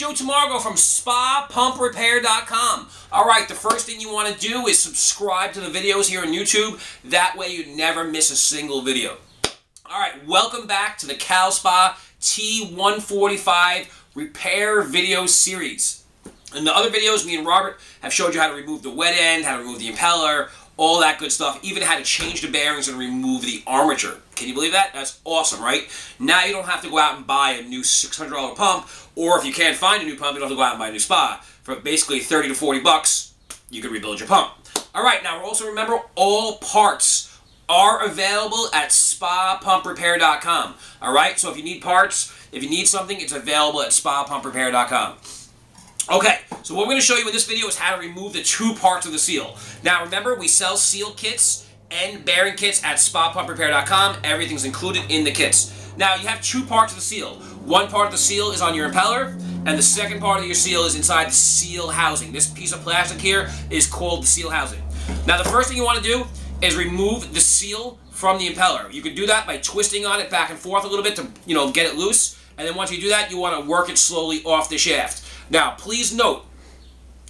Joe Tamargo from SpaPumpRepair.com. Alright, the first thing you want to do is subscribe to the videos here on YouTube. That way you never miss a single video. Alright, welcome back to the CalSpa T145 Repair Video Series. In the other videos, me and Robert have showed you how to remove the wet end, how to remove the impeller, all that good stuff, even how to change the bearings and remove the armature. Can you believe that? That's awesome, right? Now you don't have to go out and buy a new $600 pump, or if you can't find a new pump, you don't have to go out and buy a new spa. For basically 30 to 40 bucks, you can rebuild your pump. Alright, now also remember, all parts are available at SpaPumpRepair.com. Alright, so if you need parts, if you need something, it's available at SpaPumpRepair.com. Okay, so what we're going to show you in this video is how to remove the two parts of the seal. Now remember, we sell seal kits and bearing kits at SpaPumpRepair.com. Everything's included in the kits. Now you have two parts of the seal. One part of the seal is on your impeller, and the second part of your seal is inside the seal housing. This piece of plastic here is called the seal housing. Now the first thing you want to do is remove the seal from the impeller. You can do that by twisting on it back and forth a little bit to, get it loose. And then once you do that, you want to work it slowly off the shaft. Now, please note,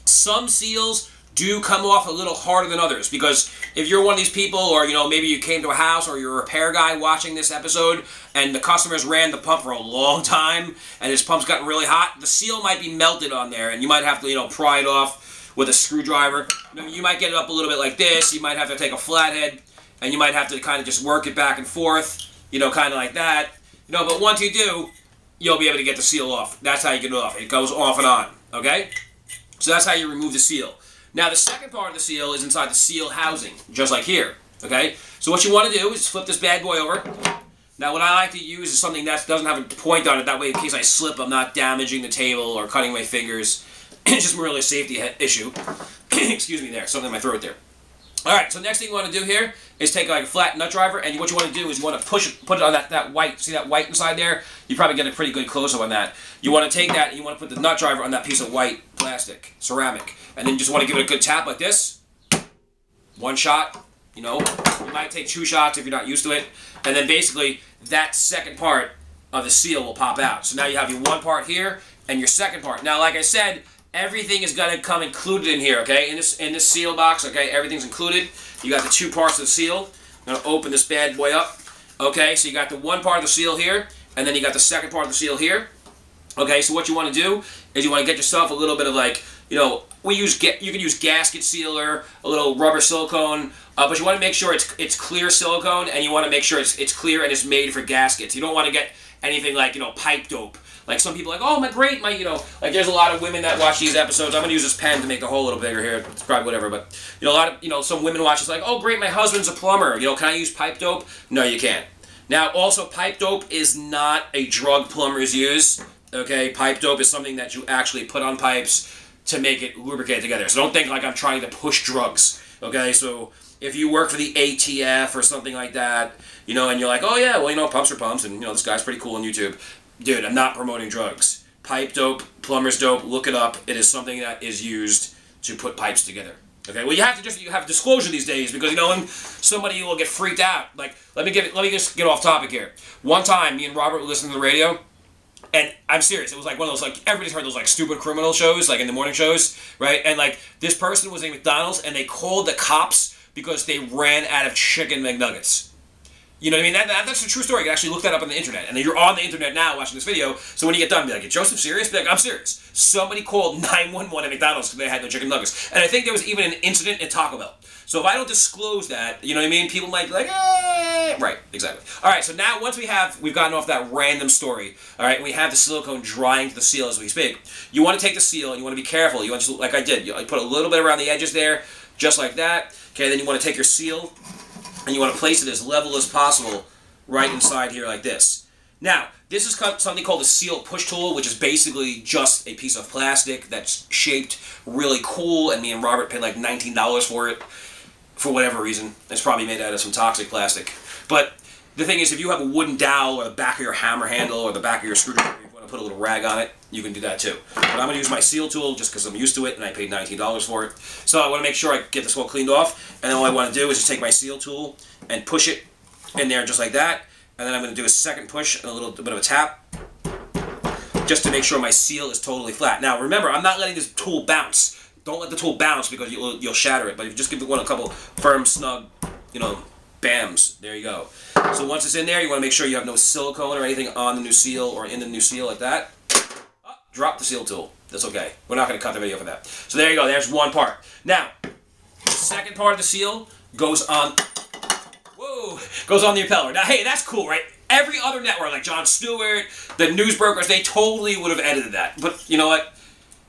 some seals do come off a little harder than others, because if you're one of these people, or maybe you came to a house, or you're a repair guy watching this episode, and the customers ran the pump for a long time, and his pump's gotten really hot, the seal might be melted on there, and you might have to, pry it off with a screwdriver. You might get it up a little bit like this. You might have to take a flathead, and you might have to kind of just work it back and forth, kind of like that. But once you do, you'll be able to get the seal off. That's how you get it off. It goes off and on, okay? So that's how you remove the seal. Now the second part of the seal is inside the seal housing, just like here, okay? So what you want to do is flip this bad boy over. Now what I like to use is something that doesn't have a point on it. That way, in case I slip, I'm not damaging the table or cutting my fingers. It's just really a safety issue. Excuse me there, something in my throat there. Alright, so next thing you want to do here is take like a flat nut driver, and what you want to do is you want to put it on that white, see that white inside there? You probably get a pretty good close-up on that. You want to take that and you want to put the nut driver on that piece of white plastic, ceramic, and then you just want to give it a good tap like this. One shot, you might take two shots if you're not used to it, and then basically that second part of the seal will pop out. So now you have your one part here and your second part. Now, like I said, everything is going to come included in here, okay? In this seal box, okay? Everything's included. You got the two parts of the seal. I'm going to open this bad boy up. Okay, so you got the one part of the seal here, and then you got the second part of the seal here. Okay, so what you want to do is you want to get yourself a little bit of you can use gasket sealer, a little rubber silicone, but you want to make sure it's clear silicone, and you want to make sure it's clear and it's made for gaskets. You don't want to get anything like, pipe dope. Like some people are like, oh, like there's a lot of women that watch these episodes. I'm going to use this pen to make the hole a little bigger here. It's probably whatever, but, a lot of, some women watch, it's like, oh, great, my husband's a plumber. Can I use pipe dope? No, you can't. Now, also, pipe dope is not a drug plumbers use, okay? Pipe dope is something that you actually put on pipes to make it lubricate together. So don't think like I'm trying to push drugs, okay? So if you work for the ATF or something like that, and you're like, oh, yeah, well, pumps are pumps, and, this guy's pretty cool on YouTube. Dude, I'm not promoting drugs. Pipe dope, plumber's dope, look it up. It is something that is used to put pipes together. Okay, well, you have disclosure these days, because when somebody will get freaked out. Like, let me just get off topic here. One time, me and Robert were listening to the radio, and I'm serious. It was like one of those, everybody's heard those stupid criminal shows, in the morning shows, right? And this person was in McDonald's, and they called the cops because they ran out of chicken McNuggets. You know what I mean? That's a true story. You can actually look that up on the internet. And then you're on the internet now watching this video, so when you get done, be like, is Joseph serious? Be like, I'm serious. Somebody called 911 at McDonald's because they had no chicken nuggets. And I think there was even an incident in Taco Bell. So if I don't disclose that, you know what I mean? People might be like, eh. Right, exactly. Alright, so now once we've gotten off that random story, alright, and we have the silicone drying to the seal as we speak, you want to take the seal and you want to be careful. You want to, like I did, you put a little bit around the edges there, just like that. Okay, then you want to take your seal, and you want to place it as level as possible right inside here like this. Now, this is something called a seal push tool, which is basically just a piece of plastic that's shaped really cool, and me and Robert paid like $19 for it, for whatever reason. It's probably made out of some toxic plastic. But the thing is, if you have a wooden dowel or the back of your hammer handle or the back of your screwdriver, if you want to put a little rag on it, you can do that too. But I'm going to use my seal tool just because I'm used to it and I paid $19 for it. So I want to make sure I get this all cleaned off, and then all I want to do is just take my seal tool and push it in there just like that, and then I'm going to do a second push and a little bit of a tap. just to make sure my seal is totally flat. Now remember, I'm not letting this tool bounce. Don't let the tool bounce because you'll shatter it. But if you just give the one a couple firm, snug, you know, bams, there you go. So once it's in there, you want to make sure you have no silicone or anything on the new seal or in the new seal like that. Oh, drop the seal tool. That's okay. We're not going to cut the video for that. So there you go. There's one part. Now, the second part of the seal goes on. Whoa, goes on the impeller. Now, hey, that's cool, right? Every other network, like Jon Stewart, the news brokers, they totally would have edited that. But you know what?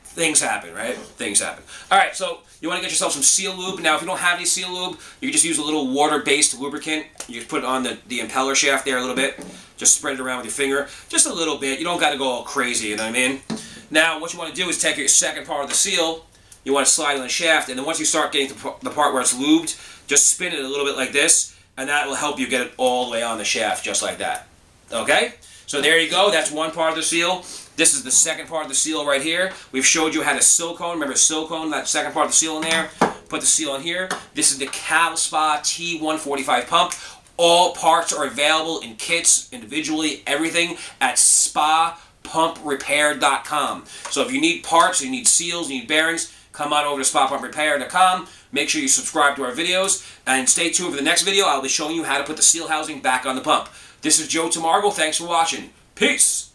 Things happen, right? Things happen. All right, so you want to get yourself some seal lube. Now, if you don't have any seal lube, you can just use a little water-based lubricant. You just put it on the impeller shaft there a little bit. Just spread it around with your finger. Just a little bit. You don't got to go all crazy, you know what I mean? Now, what you want to do is take your second part of the seal. You want to slide it on the shaft, and then once you start getting to the part where it's lubed, just spin it a little bit like this, and that will help you get it all the way on the shaft, just like that. Okay? So there you go. That's one part of the seal. This is the second part of the seal right here. We've showed you how to silicone. Remember silicone, that second part of the seal in there. Put the seal in here. This is the CalSpa T145 pump. All parts are available in kits, individually, everything at spapumprepair.com. So if you need parts, you need seals, you need bearings, come on over to spapumprepair.com. Make sure you subscribe to our videos. And stay tuned for the next video. I'll be showing you how to put the seal housing back on the pump. This is Joe Tamargo. Thanks for watching. Peace.